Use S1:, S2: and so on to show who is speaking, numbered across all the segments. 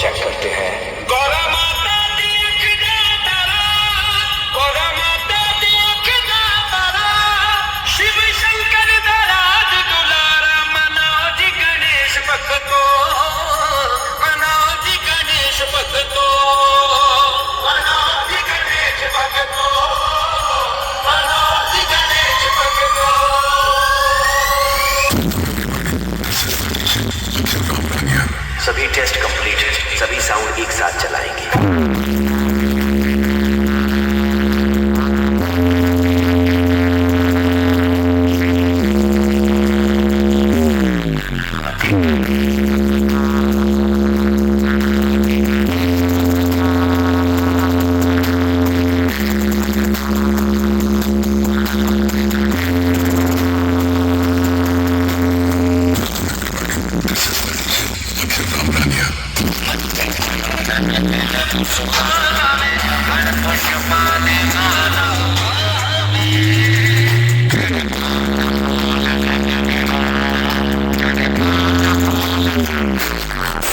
S1: Check करते हैं। गौरा माता दी अख दा तारा, गौरा माता दी अख दा तारा, शिव शंकर दा राज दुलारा, मनोज गणेश भक्तो, मनोज गणेश भक्तो, मनोज गणेश भक्तो, मनोज गणेश भक्तो। सभी टेस्ट कंप्लीट, सभी साउंड एक साथ चलाएंगे।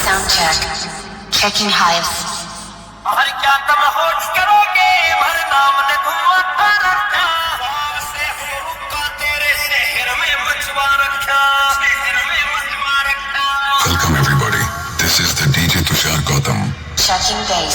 S2: Sound check. Checking hives.
S1: हर क्या तुम होश करोगे, भर नाम ने धुआं कर रखा, से हो रुका तेरे शहर में मचवा रखा, शहर में मचवा रखा।
S3: Welcome everybody. This is the DJ Tushar Gautam.
S2: Checking bass.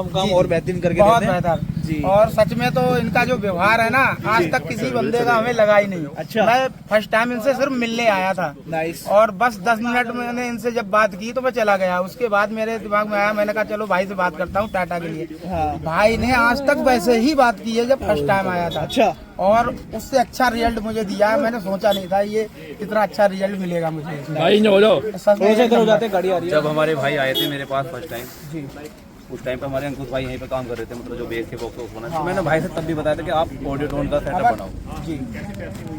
S4: काम और बेहतरीन करके
S5: बहुत
S4: देते हैं।
S5: बेहतर
S4: जी।
S5: और सच में तो इनका जो व्यवहार है ना, आज तक किसी बंदे का हमें लगा ही नहीं।
S4: अच्छा।
S5: मैं फर्स्ट टाइम इनसे सिर्फ मिलने आया था।
S4: नाइस।
S5: और बस 10 मिनट मैंने इनसे जब बात की तो मैं चला गया। उसके बाद मेरे दिमाग में आया, मैंने कहा चलो भाई से बात करता हूँ टाटा के लिए।
S4: हाँ।
S5: भाई ने आज तक वैसे ही बात की है जब फर्स्ट टाइम आया था।
S4: अच्छा।
S5: और उससे अच्छा रिजल्ट मुझे दिया है। मैंने सोचा नहीं था ये इतना अच्छा रिजल्ट मिलेगा मुझे।
S6: भाई न बोलो।
S5: सच में
S4: इधर हो जाते, गाड़ी आ रही है।
S6: जब हमारे भाई आए थे मेरे पास फर्स्ट टाइम,
S4: जी।
S6: उस टाइम पे हमारे अंकुश भाई यहीं पे काम कर रहे थे, मतलब जो बेस के बॉक्स होना। तो मैंने भाई से तब भी बताया था कि आप ऑडियो टोन का सेटअप बनाओ।
S4: जी।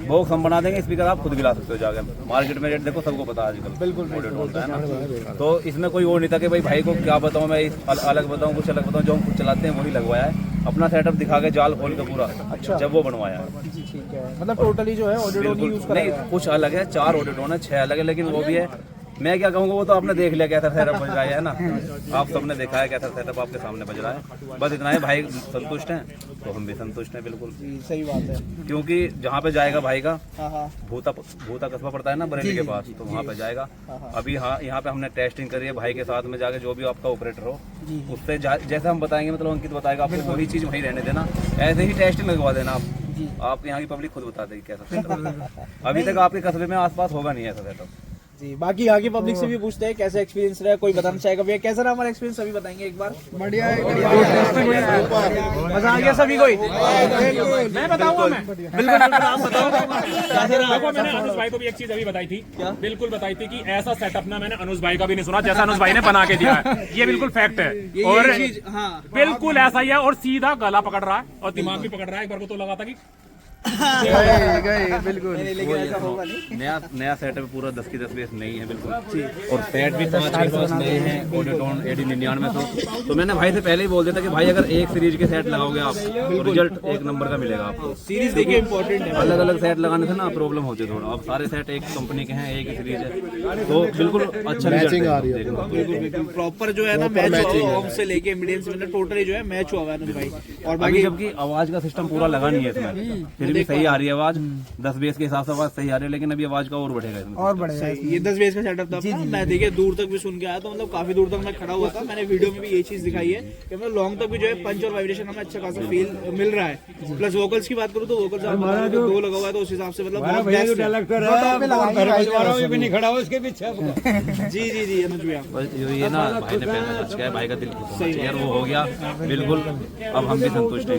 S6: बॉक्स हम बना देंगे, स्पीकर आप खुद भी ला सकते हो जाकर। मार्केट में रेट देखो, सबको पता है आजकल।
S4: बिल्कुल
S6: ऑडियो टोन का है ना। तो इसमें कोई वो नहीं था कि भाई को क्या बताऊँ मैं, अलग बताऊँ कुछ अलग बताऊँ। जो हम खुद चलाते हैं वही लगवाया है, अपना सेटअप दिखा के जाल खोल के पूरा।
S4: अच्छा।
S6: जब वो बनवाया है।
S4: जी ठीक है, मतलब टोटली जो है ऑडियो टोन
S6: बिल्कुल
S4: यूज
S6: नहीं,
S4: करा है।
S6: कुछ अलग है, 4 ऑडियो टोन है, 6 अलग है, लेकिन वो भी है। मैं क्या कहूँगा, वो तो आपने देख लिया कैसा सेटअप बज रहा है ना। आप सबने देखा है कैसा सेटअप आपके सामने बज रहा है। बस इतना है, भाई संतुष्ट हैं तो हम भी संतुष्ट हैं। बिल्कुल
S4: जी, सही बात है।
S6: क्योंकि जहाँ पे जाएगा भाई का,
S4: हाँ हाँ।
S6: भूता कस्बा पड़ता है ना बरेली के पास, तो वहाँ पे जाएगा। अभी हाँ, यहाँ पे हमने टेस्टिंग करी है भाई के साथ में जाके, जो भी आपका ऑपरेटर हो उससे जैसे हम बताएंगे, मतलब अंकित बताएगा आपको, वही चीज वहीं रहने देना, ऐसे ही टेस्टिंग लगवा देना आप यहाँ की पब्लिक खुद बता देगी कैसा सेटअप। अभी तक आपके कस्बे में आसपास होगा नहीं ऐसा सेटअप।
S4: जी, बाकी यहाँ की पब्लिक से भी पूछते हैं कैसा एक्सपीरियंस रहा, कोई बताना चाहेगा भैया कैसा रहा हमारा एक्सपीरियंस, अभी बताएंगे एक बार। बढ़िया है, मजा आ गया सभी कोई। मैं बताऊंगा, मैं बिल्कुल आप बताओ कैसा रहा।
S7: देखो, मैंने अनुज भाई को भी एक चीज अभी बताई थी, बिल्कुल बताई थी कि ऐसा सेटअप ना मैंने अनुज भाई का भी नहीं सुना जैसा अनुज भाई ने बना के दिया है। ये बिल्कुल फैक्ट है और बिल्कुल ऐसा ही है। और सीधा गला पकड़ रहा है और दिमाग भी पकड़ रहा है। एक बार को तो लगा था कि
S4: बिल्कुल लेकिन ऐसा होगा नहीं।
S6: नया सेटअप पूरा 10 की 10 बेस नहीं है बिल्कुल। और सेट भी 5-6 पास नए हैं, ऑडियोटोन AD 99 तो मैंने भाई से पहले ही बोल दिया था कि भाई अगर एक सीरीज के सेट लगाओगे आप तो रिजल्ट एक नंबर का मिलेगा आपको।
S4: सीरीज देखिए इंपॉर्टेंट है।
S6: अलग अलग सेट लगाने से ना प्रॉब्लम होती है थोड़ा। अब सारे सेट एक कंपनी के हैं, एक ही सीरीज है, तो बिल्कुल अच्छा रिजल्ट आ रही है।
S4: बिल्कुल प्रॉपर जो है ना मैच होम से लेके मीडियम से टोटली जो है मैच हुआ है भाई। और
S6: बाकी जबकि आवाज का सिस्टम पूरा लगा नहीं है इसमें, फिर भी सही आ रही है आवाज। 10 बेस के हिसाब से आवाज सही आ रही है, लेकिन अभी आवाज का और बढ़ेगा इसमें।
S5: और बढ़ेगा।
S4: ये 10 बेस का सेटअप था अपना। मैं देखिए दूर तक भी सुन के आया, तो मतलब काफी दूर तक मैं खड़ा हुआ था। मैंने वीडियो में भी ये चीज दिखाई है कि मतलब लॉन्ग तक भी जो है पंच और वाइब्रेशन हमें अच्छा खासा फील मिल रहा है। प्लस वोकल्स की बात करूँ तो वोकल्स दो लगा हुआ है, तो उस हिसाब से मतलब बहुत बेस्ट है। जी जी जी अनुज भैया,
S6: ये ना भाई ने पहना कुछ क्या, भाई का दिल खुश यार, वो हो गया बिल्कुल। अब हम भी संतुष्ट हैं।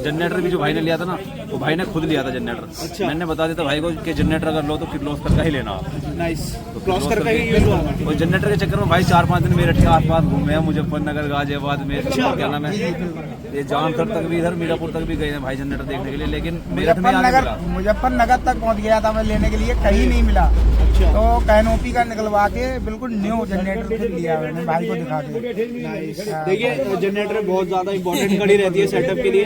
S6: जनरेटर भी जो भाई ने लिया था ना, वो भाई ने खुद लिया था जनरेटर। मैंने बता दिया था भाई को कि जनरेटर अगर लो तो किर्लोस्कर का ही लेना आप।
S4: नाइस, क्लॉस्कर का ही यूज हुआ।
S6: और जनरेटर के चक्कर में भाई 4-5 दिन मेरठ के आसपास घूमे हैं, मुजफ्फरनगर, गाजियाबाद में, क्या नाम है, ये जामथर तक भी, इधर मीरापुर तक भी गए हैं भाई जनरेटर देखने के लिए, लेकिन मेरठ में आगे मिला।
S5: मुजफ्फरनगर तक पहुंच गया था मैं लेने के लिए, कहीं नहीं मिला। तो कैनोपी का निकलवा के बिल्कुल न्यू जनरेटर फिर लिया मैंने भाई को दिखा के।
S4: देखिए जनरेटर बहुत ज्यादा इंपॉर्टेंट घड़ी रहती है सेटअप के लिए,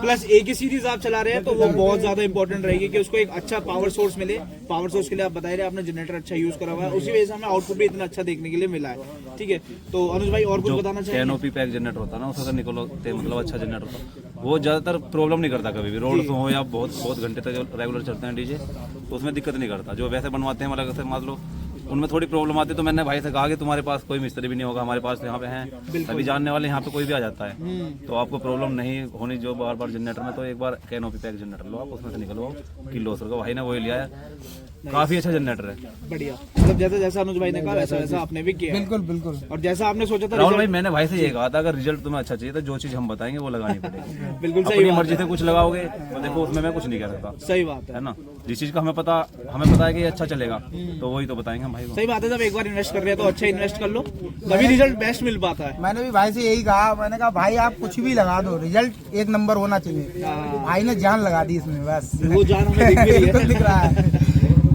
S4: प्लस एक ही सीरीज आप चला रहे हैं तो वो बहुत ज्यादा इंपॉर्टेंट रहेगी कि उसको एक अच्छा पावर सोर्स मिले। पावर सोर्स के लिए आप बता रहे आपने जनरेटर अच्छा यूज करा हुआ है, उसी वजह से हमें आउटपुट भी इतना अच्छा देखने के लिए मिला है। ठीक है, तो अनुज भाई और कुछ बताना चाहिए?
S6: कैनोपी पैक जनरेटर होता है ना, उसका निकलो मतलब अच्छा जनरेटर होता, वो ज्यादातर प्रॉब्लम नहीं करता कभी भी, रोड हो या बहुत घंटे तक रेगुलर चलते हैं डीजे, तो उसमें दिक्कत नहीं करता। जो वैसे बनवाते हैं मतलब मान लो उनमें थोड़ी प्रॉब्लम आती है, तो मैंने भाई से कहा कि तुम्हारे पास कोई मिस्त्री भी नहीं होगा, हमारे पास यहाँ पे हैं सभी जानने वाले, यहाँ पे कोई भी आ जाता है, तो आपको प्रॉब्लम नहीं होनी जो बार बार जनरेटर में। तो एक बार कैनोपी पैक जनरेटर लो आप, उसमें से निकलो किर्लोस्कर का, भाई ने वही लिया है, काफी अच्छा जनरेटर है।
S4: बढ़िया, मतलब जैसा जैसा अनुज भाई ने कहा वैसा वैसा आपने भी किया।
S5: बिल्कुल बिल्कुल।
S4: और जैसा आपने सोचा था
S6: राहुल भाई, मैंने भाई से ये कहा था अगर रिजल्ट तुम्हें अच्छा चाहिए तो जो चीज हम बताएंगे वो लगानी पड़ेगी।
S4: बिल्कुल सही
S6: अपनी
S4: बात
S6: मर्जी से कुछ लगाओगे तो देखो उसमें मैं कुछ नहीं कह सकता।
S4: सही बात है
S6: है ना, जिस चीज का हमें पता है कि ये अच्छा चलेगा तो वही तो बताएंगे हम भाई को।
S4: सही बात है, जब एक बार इन्वेस्ट कर रहे हैं तो अच्छा इन्वेस्ट कर लो, तभी रिजल्ट बेस्ट मिल पाता है।
S5: मैंने भी भाई से यही कहा, मैंने कहा भाई आप कुछ भी लगा दो, रिजल्ट एक नंबर होना चाहिए। भाई ने जान लगा दी इसमें, बस
S4: वो जान हमें दिख भी रही है।
S5: दिख रहा है,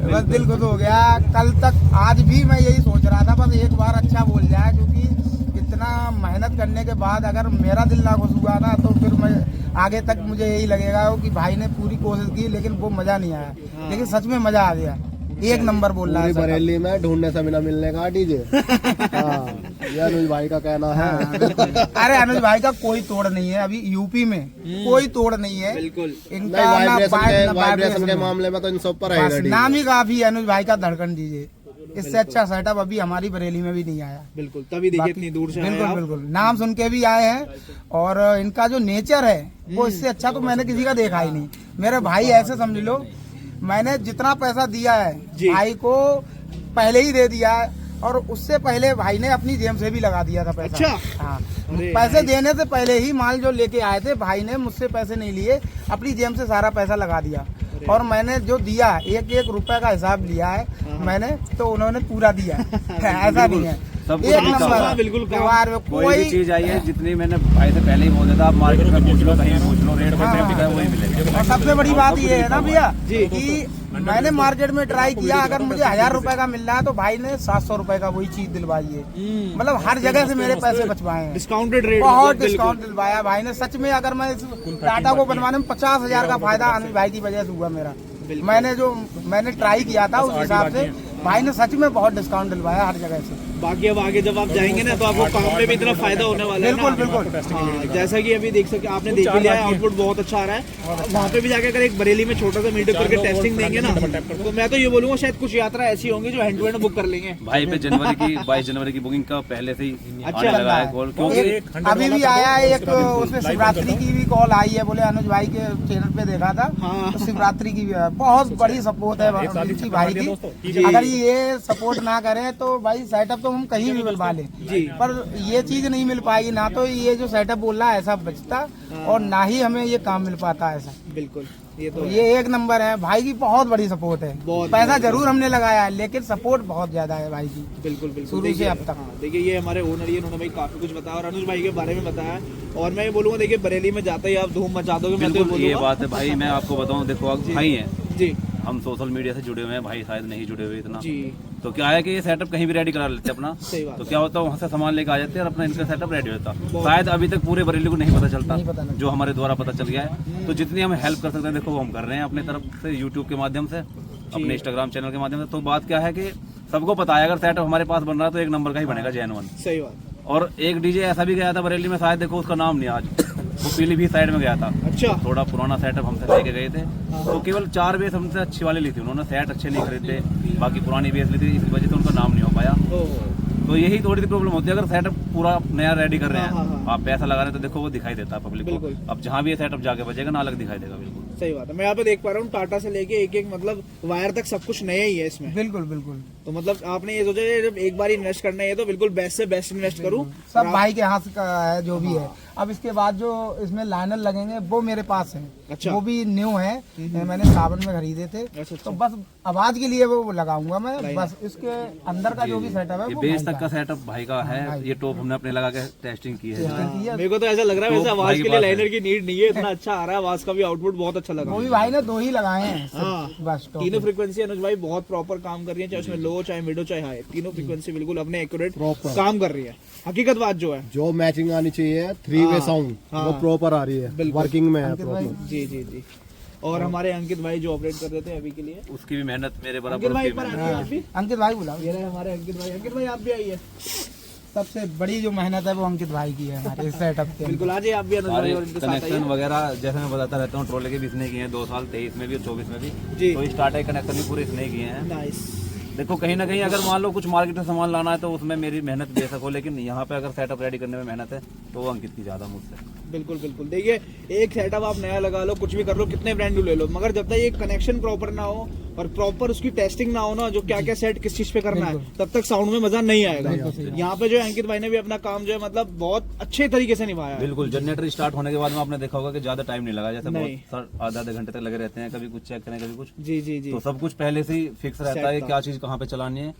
S5: बस दिल खुश हो गया। कल तक आज भी मैं यही सोच रहा था बस एक बार अच्छा बोल जाए, क्योंकि इतना मेहनत करने के बाद अगर मेरा दिल ना खुश हुआ ना तो फिर मैं आगे तक मुझे यही लगेगा कि भाई ने पूरी कोशिश की लेकिन वो मजा नहीं आया। लेकिन सच में मजा आ गया, एक नंबर बोल रहा है।
S8: बरेली में ढूंढने से बिना मिलने का डीजे। ये अनुज भाई का कहना है।
S5: अरे अनुज भाई का कोई तोड़ नहीं है, अभी यूपी में कोई तोड़ नहीं है।
S4: बिल्कुल,
S5: इनका
S8: वाइब्रेशन के मामले में तो इन सब पर है,
S5: नाम ही काफी है अनुज भाई का धड़कन डीजे। इससे अच्छा सेटअप अभी हमारी बरेली में भी नहीं आया।
S4: बिल्कुल, तभी देखिए इतनी दूर से
S5: बिल्कुल बिल्कुल, नाम सुन के भी आए हैं, और इनका जो नेचर है वो इससे अच्छा तो मैंने किसी का देखा ही नहीं। मेरे भाई ऐसे समझ लो, मैंने जितना पैसा दिया है भाई को पहले ही दे दिया है, और उससे पहले भाई ने अपनी जेब से भी लगा दिया था पैसा।
S4: अच्छा।
S5: हाँ, पैसे देने से पहले ही माल जो लेके आए थे भाई ने मुझसे पैसे नहीं लिए, अपनी जेब से सारा पैसा लगा दिया। और मैंने जो दिया 1-1 रुपए का हिसाब लिया है मैंने, तो उन्होंने पूरा दिया। ऐसा नहीं है,
S6: सब
S5: एक नंबर है।
S4: बिल्कुल,
S5: त्योहार में
S6: कोई भी चीज आई है, जितनी मैंने भाई से पहले ही बोल दिया था, आप मार्केट में पूछ लो, कहीं पूछ लो, रेट में वही मिलेगा।
S5: और सबसे बड़ी बात ये है ना भैया कि मैंने मार्केट में ट्राई किया, अगर मुझे 1000 रुपए का मिल रहा है तो भाई ने 700 रुपए का वही चीज दिलवाई है। मतलब हर जगह से मेरे पैसे बचवाए हैं,
S4: डिस्काउंटेड रेट,
S5: बहुत डिस्काउंट दिलवाया भाई ने। सच में अगर मैं इस टाटा को बनवाने में 50,000 का फायदा अनुज भाई की वजह से हुआ मेरा। मैंने ट्राई किया था उस हिसाब से, भाई ने सच में बहुत डिस्काउंट दिलवाया हर जगह से।
S4: बाकी अब आगे जब आप जाएंगे ना तो आपको काम में भी इतना फायदा होने वाला है ना।
S5: बिल्कुल।
S4: हाँ, जैसा कि अभी देख सकते आपने देख लिया है, आउटपुट बहुत अच्छा आ रहा है। वहाँ पे भी जाकर अगर एक बरेली में छोटा सा मीटअप करके टेस्टिंग देंगे ना, तो मैं तो ये बोलूंगा शायद कुछ यात्रा ऐसी होंगी जो हैंड टू हैंड बुक कर लेंगे।
S6: भाई पे 22 जनवरी की बुकिंग का पहले से ही आने लगा है कॉल, क्योंकि
S5: अभी भी आया है एक, उसमें शिवरात्रि की भी कॉल आई है, बोले अनुज भाई के चैनल पे देखा था, तो शिवरात्रि की भी है। बहुत बड़ी सपोर्ट है भाई की। अगर ये सपोर्ट ना करें तो भाई सेटअप तो हम कहीं भी मिलवा लें, पर ये चीज नहीं मिल पाएगी। ना तो ये जो सेटअप बोल रहा है ऐसा बचता, और ना ही हमें ये काम मिल पाता ऐसा।
S4: बिल्कुल, ये तो
S5: ये एक नंबर है। भाई की बहुत बड़ी सपोर्ट है, पैसा जरूर हमने लगाया है लेकिन सपोर्ट बहुत ज्यादा है भाई की,
S4: बिल्कुल
S5: शुरू से अब तक।
S4: देखिए ये हमारे ओनर ही, इन्होंने भाई काफी कुछ बताया और अनुज भाई के बारे में बताया। और मैं ये बोलूंगा, देखिए बरेली में जाते ही आप धूम मचा दोगे। मैं तो
S6: बिल्कुल ये बात है भाई, मैं आपको बताऊं, देखो आप भाई हैं
S4: जी,
S6: हम सोशल मीडिया से जुड़े हुए हैं, भाई शायद नहीं जुड़े हुए इतना।
S4: जी,
S6: तो क्या है कि ये सेटअप कहीं भी रेडी करा लेते हैं अपना,
S4: सही बात
S6: तो क्या होता है वहाँ से सामान लेके आ जाते हैं और अपना इनका सेटअप रेडी होता है। शायद अभी तक पूरे बरेली को नहीं पता चलता, जो हमारे द्वारा पता चल गया है। तो जितनी हम हेल्प कर सकते हैं देखो वो हम कर रहे हैं अपनी तरफ से, यूट्यूब के माध्यम से, अपने इंस्टाग्राम चैनल के माध्यम से। तो बात क्या है कि सबको पता है अगर सेटअप हमारे पास बन रहा है तो एक नंबर का ही बनेगा, जेन्युइन।
S4: सही बात।
S6: और एक डीजे ऐसा भी गया था बरेली में, शायद देखो उसका नाम नहीं आज, वो पीलीभीत साइड में गया था।
S4: अच्छा,
S6: थोड़ा पुराना सेटअप हमसे लेके गए थे, तो केवल 4 बेस हमसे अच्छी वाली ली थी उन्होंने, सेट अच्छे नहीं खरीदे, बाकी पुरानी बेस ली थी, इसी वजह से उनका नाम नहीं हो पाया। तो यही थोड़ी सी प्रॉब्लम होती है, अगर सेटअप पूरा नया रेडी कर रहे हैं, आप पैसा लगा रहे हैं तो देखो वो दिखाई देता है पब्लिक को। अब जहाँ भी ये सेटअप जाके बजेगा ना अलग दिखाई देगा। बिल्कुल
S4: सही बात है। मैं यहाँ पे देख पा रहा हूँ टाटा से लेके एक मतलब वायर तक सब कुछ नया ही है इसमें।
S5: बिल्कुल बिल्कुल।
S4: तो मतलब आपने ये सोचा कि जब एक बार इन्वेस्ट करना है तो बिल्कुल बेस्ट से बेस्ट इन्वेस्ट करूं।
S5: सब भाई के हाथ का है जो भी है। अब इसके बाद जो इसमें लाइनर लगेंगे वो मेरे पास है।
S4: अच्छा।
S5: वो भी न्यू है, मैंने सावन में खरीदे थे।
S4: अच्छा।
S5: तो बस आवाज के लिए वो लगाऊंगा मैं, बस इसके अंदर का जो भी सेटअप है
S6: ये
S5: वो
S6: बेस
S5: भाई
S6: तक का सेटअप भाई का है। ये टॉप हमने अपने लगा के टेस्टिंग की है।
S4: मेरे को तो ऐसा लग रहा है वैसे
S6: तो
S4: आवाज
S6: भाई
S4: के
S6: के
S4: लिए
S6: पास है।
S4: लाइनर की नीड नहीं है, इतना अच्छा आ रहा है आवाज का भी आउटपुट बहुत अच्छा लगा।
S5: वो भी भाई ने 2 ही लगाए हैं
S4: हाँ।
S5: बस top
S4: तीनों
S5: पे।
S4: फ्रीक्वेंसी अनुज भाई बहुत प्रॉपर काम कर रही है, चाहे उसमें लो चाहे मिडो चाहे हाई, तीनों फ्रीक्वेंसी बिल्कुल अपने एक्यूरेट
S8: Proper।
S4: काम कर रही है। हकीकत बात जो है
S8: जो मैचिंग आनी चाहिए 3-वे साउंड वो प्रॉपर आ रही है,
S4: बिल्कुल।
S8: वर्किंग में है
S5: अंकित भाई,
S8: प्रॉपर।
S4: जी जी जी। और हमारे अंकित भाई जो ऑपरेट कर रहे थे अभी के लिए,
S6: उसकी भी मेहनत मेरे बराबर
S4: अंकित भाई
S6: उसकी
S4: एक बार
S6: मेहनत।
S4: आइए आप भी।
S5: अंकित भाई बुलाओ।
S4: ये रहे हमारे अंकित भाई। अंकित भाई आप भी आइए।
S5: सबसे बड़ी जो मेहनत है वो अंकित भाई की है हमारे सेटअप के।
S4: बिल्कुल आ जाइए आप भी अनुज भाई
S6: सारे
S4: और इनके साथ
S6: कनेक्शन
S4: आइए।
S6: वगैरह जैसे मैं बताता रहता हूँ, ट्रोले के भी इसने किए हैं 2 साल, 23 में भी और 24 में भी।
S4: जी।
S6: तो स्टार्टर कनेक्शन भी पूरे इसने किए हैं।
S4: नाइस।
S6: देखो कहीं ना कहीं अगर मान लो कुछ मार्केट में सामान लाना है तो उसमें मेरी मेहनत बेशक हो, लेकिन यहाँ पे अगर सेटअप रेडी करने में मेहनत है तो वो अंकित की ज्यादा मुझसे।
S4: बिल्कुल बिल्कुल। देखिए एक सेटअप आप नया लगा लो, कुछ भी कर लो, कितने ब्रांड ले लो, मगर जब तक ये कनेक्शन प्रॉपर ना हो और प्रॉपर उसकी टेस्टिंग ना हो ना, जो क्या क्या सेट किस चीज पे करना है, तब तक साउंड में मजा नहीं आएगा। यहाँ पे जो है अंकित भाई ने भी अपना काम जो है मतलब बहुत अच्छे तरीके से निभाया है।
S6: बिल्कुल। जनरेटर स्टार्ट होने के बाद में आपने देखा होगा कि ज्यादा टाइम नहीं लगा, जैसे
S4: नहीं।
S6: बहुत आधे घंटे तक लगे रहते हैं, कभी कुछ चेक करें कभी कुछ।
S4: जी जी जी।
S6: तो सब कुछ पहले से ही फिक्स रहता है,
S4: था।
S6: क्या चीज कहाँ पे चलानी है,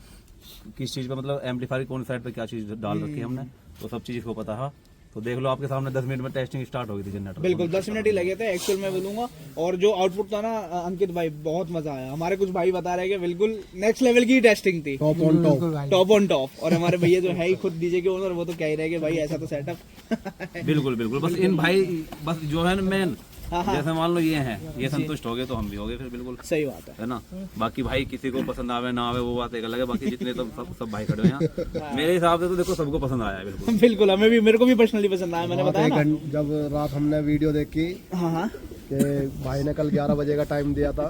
S6: किस चीज पे मतलब एम्पलीफायर कौन साइड पे क्या चीज डाल रखी है हमने, तो सब चीज को पता है। तो देख लो आपके सामने 10 मिनट में टेस्टिंग स्टार्ट हो गई थी जनरेटर।
S4: बिल्कुल 10 मिनट ही लगे थे एक्चुअल में बोलूंगा। और जो आउटपुट था ना अंकित भाई बहुत मजा आया। हमारे कुछ भाई बता रहे हैं कि बिल्कुल नेक्स्ट लेवल की टेस्टिंग थी,
S8: टॉप ऑन टॉप।
S5: बिल्कुल भाई।
S4: Top on top. और हमारे भैया जो है ही खुद डीजे के ओनर, वो तो कह ही रहे कि भाई ऐसा तो सेटअप।
S6: बिल्कुल बिल्कुल। बस इन भाई बस जो है ना मेन,
S4: हाँ, हाँ।
S6: जैसे मान लो ये है, ये संतुष्ट हो गए तो हम भी हो गए फिर। बिल्कुल
S4: सही बात है।
S6: है ना। बाकी भाई किसी को पसंद आवे ना आवे वो बात एक अलग है, बाकी जितने तो सब भाई खड़े हैं यहाँ, मेरे हिसाब से तो देखो सबको पसंद आया है। बिल्कुल
S4: बिल्कुल हमें भी, मेरे को भी पर्सनली पसंद आया, मैंने बताया ना।
S8: जब रात हमने वीडियो देखी
S4: हाँ हाँ
S8: कि भाई ने कल 11 बजे का टाइम दिया था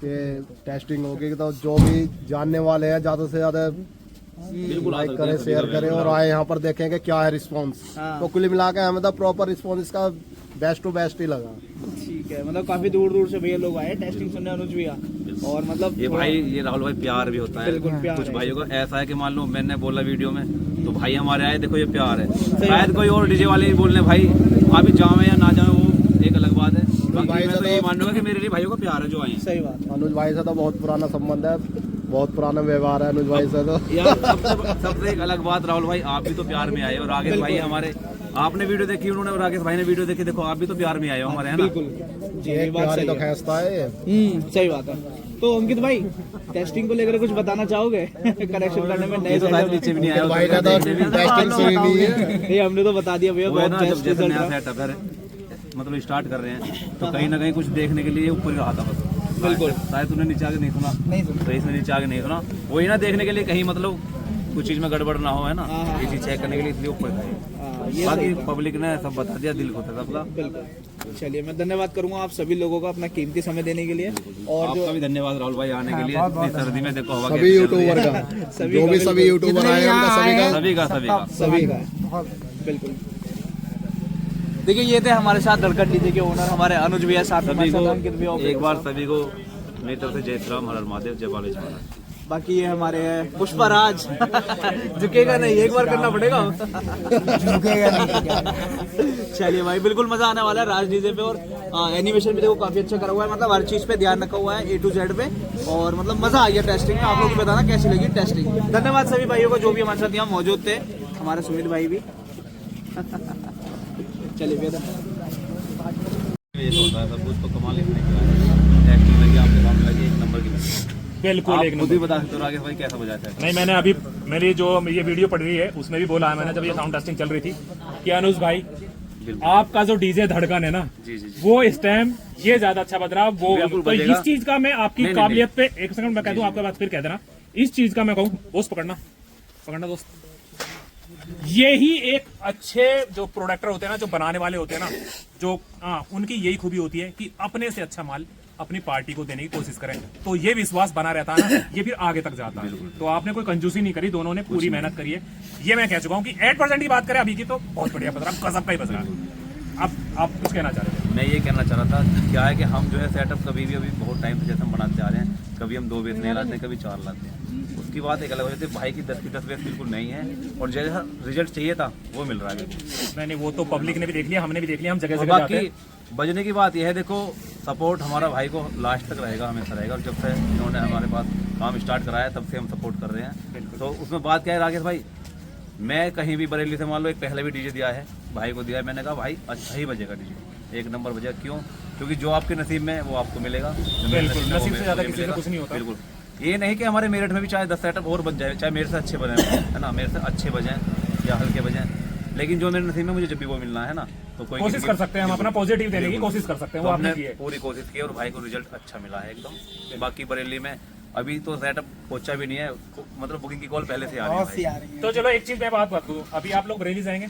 S8: कि टेस्टिंग होगी, तो जो भी जानने वाले हैं ज्यादा से ज्यादा
S6: बिल्कुल
S8: लाइक करें, शेयर करें और आए यहाँ पर देखें कि क्या है रिस्पांस। तो कुल मिला के हमें तो प्रॉपर रिस्पांस इसका बेस्ट टू बेस्ट ही लगा।
S4: ठीक है। मतलब काफी दूर दूर से भैया लोग आए टेस्टिंग सुनने अनुज भैया। और मतलब
S6: ये भाई, ये राहुल भाई प्यार भी होता है।
S4: बिल्कुल प्यार
S6: कुछ
S4: है।
S6: भाइयों को ऐसा है कि मान लो मैंने बोला वीडियो में तो भाई हमारे आए, देखो ये प्यार है। शायद कोई और डीजे वाले भी बोलने भाई अभी जावे या ना जावे वो एक अलग बात है, बाकी मैं तो ये मानूंगा कि मेरे लिए भाइयों का प्यार है जो आए हैं।
S4: सही बात
S8: अनुज भाई से तो बहुत पुराना संबंध है, बहुत पुराना व्यवहार है अनुज भाई से तो।
S6: यार सबसे एक अलग बात राहुल भाई, आप भी तो प्यार में आए हो। राकेश भाई हमारे, आपने वीडियो देखी, उन्होंने राकेश भाई ने वीडियो देखी, देखो आप भी तो प्यार में आए हो हमारे, है ना।
S4: बिल्कुल जी, ये
S8: एक
S4: बात
S8: प्यार ही
S4: सही
S8: तो
S4: है।
S8: खींचता है ये।
S4: सही बात है। तो अंकित भाई टेस्टिंग को लेकर कुछ बताना चाहोगे कनेक्शन करने में? नए
S6: ये तो
S4: setup-
S6: शायद नीचे भी नहीं आया
S8: भाई ने तो टेस्टिंग सुनी नहीं है।
S4: नहीं हमने तो बता दिया भैया,
S6: वो है
S4: बहुत
S6: ना, जब
S4: बेस्ट
S6: जैसे
S4: रिजल्ट
S6: नया
S4: रहा।
S6: सेटअप है मतलब स्टार्ट कर रहे हैं तो कहीं ना कहीं कुछ देखने के लिए ऊपर ही रहा था बस।
S4: बिल्कुल।
S6: शायद तूने नीचे आके नहीं सुना,
S5: नहीं सुना।
S6: तो इसने नीचे आके नहीं सुना, वही ना देखने के लिए कहीं मतलब कुछ चीज में गड़बड़ ना हो, है ना,
S4: हाँ।
S6: ये चीज चेक करने के लिए इसलिए ऊपर था।
S4: हाँ, ये
S6: बाकी
S4: सही।
S6: पब्लिक ने सब बता दिया, दिल को था सबका।
S4: बिल्कुल। चलिए मैं धन्यवाद करूंगा आप सभी लोगों का अपना कीमती समय देने के लिए। और जो
S6: आपका भी धन्यवाद राहुल भाई आने के लिए।
S5: बहुत बहुत
S6: इतनी सर्दी में देखो हवा
S8: सभी
S6: कैसी चल रही है।
S8: यूट्यूबर का,
S4: सभी
S8: जो
S4: का
S8: भी सभी यूट्यूबर आए हैं उनका सभी का
S6: सभी का
S4: सभी का बिल्कुल। देखिए ये थे हमारे साथ धड़कन डीजे के ओनर हमारे अनुज भैया, साथ में
S6: सभी
S4: हमारे साथ अंकित भैया
S6: को
S4: operator
S6: एक बार
S4: साहब।
S6: सभी को मेरी तरफ से जय श्री राम, हर हर महादेव, जय बालेश महाराज।
S4: बाकी ये हमारे हैं पुष्पराज झुकेगा नहीं, एक बार करना पड़ेगा।
S5: झुकेगा नहीं।
S4: चलिए भाई बिल्कुल मजा आने वाला है राज डीजे पे। और एनिमेशन भी देखो काफी अच्छा करा हुआ है, मतलब हर चीज पे ध्यान रखा हुआ है A to Z पे। और मतलब मजा आ गया टेस्टिंग में। आप लोग भी बताना कैसी लगी टेस्टिंग। धन्यवाद सभी भाइयों को जो भी हमारे साथ यहाँ मौजूद थे, हमारे सुमित भाई भी। चलिए भैया
S6: ये तो होता है सब कुछ तो कमाल इसने किया है। टेस्टिंग लगी आपके सामने लगी, एक नंबर की लगी।
S7: बिल्कुल
S6: आप
S7: एक
S6: खुद
S7: नंबर।
S6: भी बता सकते हो राकेश भाई कैसा बजाया था।
S7: नहीं मैंने अभी मेरी जो ये वीडियो पड़ रही है उसमें भी बोला है मैंने, जब ये साउंड टेस्टिंग चल रही थी कि अनुज भाई आपका जो डीजे धड़कन है ना,
S6: जी, जी, जी।
S7: वो इस टाइम ये ज्यादा अच्छा बज रहा है। वो
S6: बिल्कुल
S7: तो
S6: बजेगा।
S7: इस चीज का मैं आपकी
S6: नहीं, नहीं,
S7: काबिलियत पे एक सेकंड मैं कह दूं, आपके बाद फिर कह देना। इस चीज का मैं कहूँ दोस्त पकड़ना दोस्त, यही एक अच्छे जो प्रोडक्टर होते हैं ना, जो बनाने वाले होते हैं ना, जो उनकी यही खूबी होती है कि अपने से अच्छा माल अपनी पार्टी को देने की कोशिश करें, तो ये विश्वास बना रहता है ना, ये फिर आगे तक जाता है। तो आपने कोई कंजूसी नहीं करी, दोनों ने पूरी मेहनत करी है। ये मैं कह चुका हूँ कि 8% की बात करें अभी की तो बहुत बढ़िया बज रहा, गजब का ही बज रहा है। अब आप कुछ कहना चाह रहे थे?
S6: मैं ये कहना चाह रहा था क्या है कि हम जो है सेटअप कभी भी अभी बहुत टाइम से जैसे हम बनाते आ रहे हैं, कभी हम 2 बेस नहीं लाते हैं, कभी 4 लाते हैं। उसकी बात एक अलग हो जाती है। भाई की 10 की 10 बेस बिल्कुल नहीं है और जैसा रिजल्ट चाहिए था वो मिल रहा है बिल्कुल।
S7: नहीं वो तो पब्लिक ने भी देख लिया, हमने भी देख लिया, हम जगह
S6: और
S7: जगह जाते हैं।
S6: बाकी बजने की बात यह है, देखो सपोर्ट हमारा भाई को लास्ट तक रहेगा, हमेशा रहेगा। और जब से इन्होंने हमारे पास काम स्टार्ट कराया तब से हम सपोर्ट कर रहे हैं। तो उसमें बात क्या है राकेश भाई, मैं कहीं भी बरेली से मान लो एक पहले भी डीजे दिया है, भाई को दिया है, मैंने कहा भाई अच्छा ही बजेगा डीजे, एक नंबर बजेगा। क्यों? क्योंकि जो आपके नसीब में है वो आपको मिलेगा।
S7: बिल्कुल, नसीब से ज़्यादा किसी से कुछ नहीं होता।
S6: बिल्कुल, ये नहीं कि हमारे मेरठ में भी चाहे 10 सेटअप और बज जाए, चाहे मेरे से अच्छे बने, है ना, मेरे से अच्छे बजें या हल्के बजें, लेकिन जो मेरे नसीब में मुझे जब भी वो मिलना है ना, तो कोई
S7: कोशिश कर सकते हैं हम, अपना पॉजिटिव देने की कोशिश कर सकते हैं, वो
S6: तो
S7: आपने
S6: हमने
S7: की है।
S6: पूरी कोशिश की और भाई को रिजल्ट अच्छा मिला है एकदम। बाकी बरेली में अभी तो सेटअप पहुंचा भी नहीं है, मतलब बुकिंग की कॉल पहले से आ रही है
S5: बहुत सी
S6: भाई।
S5: आ रही है।
S7: तो चलो एक चीज मैं बात करूँ, अभी आप लोग बरेली जाएंगे,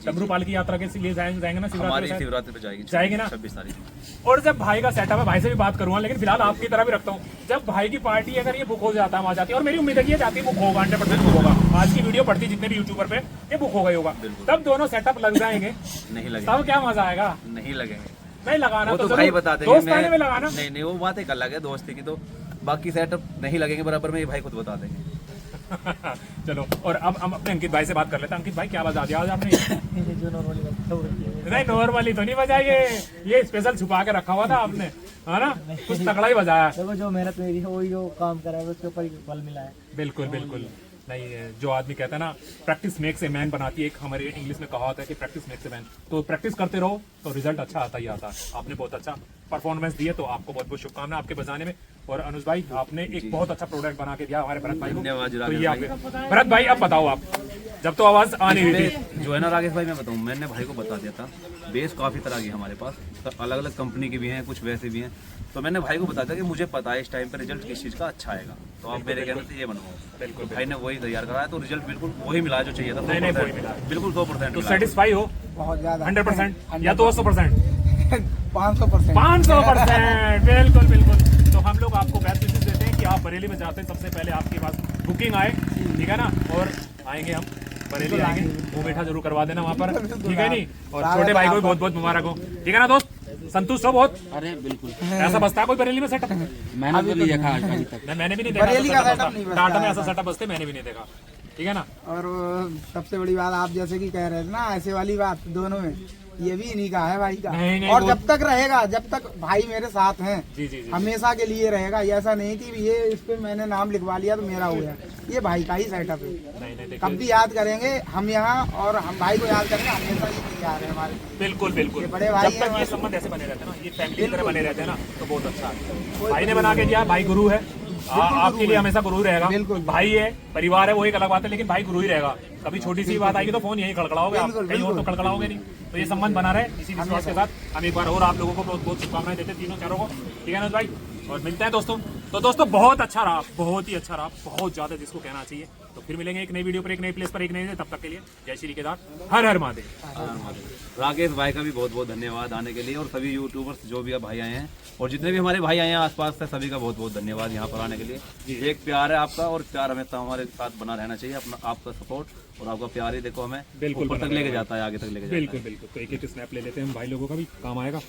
S7: डमरूपाल की यात्रा के लिए जाएंगे ना
S6: हमारी
S7: शिवरात्रि पे?
S6: शिवरात्रि पे जाएगी
S7: जाएगी ना?
S6: 26 तारीख।
S7: और जब भाई का सेटअप है, भाई से भी बात करूंगा, लेकिन फिलहाल आपकी तरह भी रखता हूँ, जब भाई की पार्टी अगर ये बुक हो जाता है वहाँ जाती है, और मेरी उम्मीद है कि ये जाती बुक होगा, 100% बुक होगा। आज की वीडियो पढ़ती जितने भी यूट्यूबर पे ये बुक हो गई होगा, तब दोनों सेटअप लग जाएंगे,
S6: नहीं
S7: तब
S6: लगेंगे,
S7: क्या मजा आएगा?
S6: नहीं लगेंगे,
S7: नहीं लगाना
S6: वो तो
S7: जरूर,
S6: भाई बता देंगे।
S7: दोस्त आने में लगाना।
S6: नहीं वो बात एक अलग है दोस्ती की, तो बाकी सेटअप नहीं लगेंगे बराबर में, ये भाई खुद बता देंगे।
S7: चलो, और अब हम अपने अंकित भाई से बात कर लेते हैं। अंकित भाई क्या बजा दिया आज आपने? नहीं नॉर्मली तो नहीं बजाइए, ये स्पेशल छुपा के रखा हुआ था आपने, है ना? कुछ तगड़ा ही बजाया।
S9: देखो जो मेहनत मेरी है वही जो काम करा है उसके ऊपर ही फल मिला है।
S7: बिल्कुल बिल्कुल। नहीं जो आदमी कहता है ना प्रैक्टिस मेक्स ए मैन बनाती है, एक हमारे इंग्लिश में कहा होता है कि प्रैक्टिस मेक्स ए मैन, तो प्रैक्टिस करते रहो तो रिजल्ट अच्छा आता ही आता है। आपने बहुत अच्छा परफॉर्मेंस दिए, तो आपको बहुत बहुत शुभकामनाएं आपके बजाने में। और अनुज भाई आपने एक बहुत अच्छा प्रोडक्ट बना के दिया हमारे भरत भाई को,
S6: धन्यवाद
S7: तो ये आपके भरत भाई अब बताओ आप, जब तो आवाज आ नहीं रही थी।
S6: जो है ना राकेश भाई, मैं बताऊं, मैंने भाई को बता दिया था, बेस काफ़ी तरह की हमारे पास, तो अलग अलग कंपनी की भी हैं, कुछ वैसे भी हैं, तो मैंने भाई को बता दिया कि मुझे पता है इस टाइम पे रिजल्ट किस चीज़ का अच्छा आएगा, तो आप मेरे कहने से ये बनवाओ। बिल्कुल, भाई ने वही तैयार कराया, तो रिजल्ट बिल्कुल वही मिला जो चाहिए था।
S7: नहीं वही मिला,
S6: बिल्कुल 100%।
S7: तो सेटिस्फाई हो
S5: बहुत ज्यादा
S7: 100% या 200%?
S5: 500%।
S7: 500%। बिल्कुल बिल्कुल। तो हम लोग आपको बेस्ट विशेष देते हैं कि आप बरेली में जाते हैं, सबसे पहले आपके पास बुकिंग आए, ठीक है ना? और आएंगे हम बरेली आएंगे, वो मीठा जरूर करवा देना वहाँ पर, ठीक है नहीं? और छोटे भाई को भी बहुत बहुत मुबारक हो, ठीक है ना दोस्त? संतुष्ट हो बहुत?
S9: अरे बिल्कुल।
S7: ऐसा बसता है कोई बरेली में सेटअप?
S9: मैंने तो नहीं देखा आज तक।
S7: मैंने भी नहीं देखा
S5: बरेली का setup नहीं बसता
S7: टाटा में
S5: है।
S7: ऐसा सेटअप बसते मैंने भी नहीं देखा, ठीक है ना?
S5: और सबसे बड़ी बात आप जैसे कि कह रहे थे ना, ऐसे वाली बात दोनों में, ये भी इन्हीं का है भाई का।
S7: नहीं,
S5: और
S7: वो-
S5: जब तक रहेगा, जब तक भाई मेरे साथ हैं,
S7: जी जी जी।
S5: हमेशा के लिए रहेगा। ये ऐसा नहीं कि ये इस पे मैंने नाम लिखवा लिया तो मेरा हो गया, ये भाई का ही सेटअप है।
S7: नहीं नहीं
S5: कब भी याद करेंगे हम यहाँ, और हम भाई को याद करेंगे, हमेशा ही तैयार है हमारे।
S7: बिल्कुल बिल्कुल।
S5: ये बड़े भाई
S7: जब तक
S5: हैं
S7: ये संबंध ऐसे बने रहते हैं ना, ये फैमिली की तरह बने रहते हैं ना, तो बहुत अच्छा है। भाई ने बना के दिया, भाई गुरु है, आपके लिए हमेशा गुरु ही रहेगा।
S5: बिल्कुल।
S7: भाई है, परिवार है, वो एक अलग बात है, लेकिन भाई गुरु ही रहेगा। कभी छोटी सी बात आएगी तो फोन यही खड़खड़ाओगे आप,
S5: बिल्कुल,
S7: कहीं और तो
S5: बिल्कुल।
S7: खड़खड़ाओगे नहीं। तो ये संबंध बना रहे, इसी विश्वास के साथ हम एक बार और आप लोगों को बहुत बहुत शुभकामनाएं देते हैं, तीनों चारों को, ठीक है ना भाई? और मिलते हैं दोस्तों। तो दोस्तों बहुत अच्छा रहा, बहुत ही अच्छा रहा, बहुत ज्यादा, जिसको कहना चाहिए। तो फिर मिलेंगे एक नई वीडियो पर, एक नई प्लेस पर, एक नई, तब तक के लिए जय श्री केदार, हर हर महादेव।
S6: राकेश भाई का भी बहुत बहुत धन्यवाद आने के लिए, और सभी यूट्यूबर्स जो भी भाई आए हैं और जितने भी हमारे भाई आए हैं आसपास से, सभी का बहुत बहुत धन्यवाद यहाँ पर आने के लिए। एक प्यार है आपका, और प्यार हमेशा हमारे साथ बना रहना चाहिए। अपना आपका सपोर्ट और आपका प्यार ही देखो हमें
S7: बिल्कुल
S6: ऊपर
S7: बना
S6: तक लेके
S7: रहेगा।
S6: जाता है, आगे तक लेके जाता है।
S7: बिल्कुल बिल्कुल। तो एक एक स्नैप ले लेते हैं हम भाई लोगों का भी काम आएगा।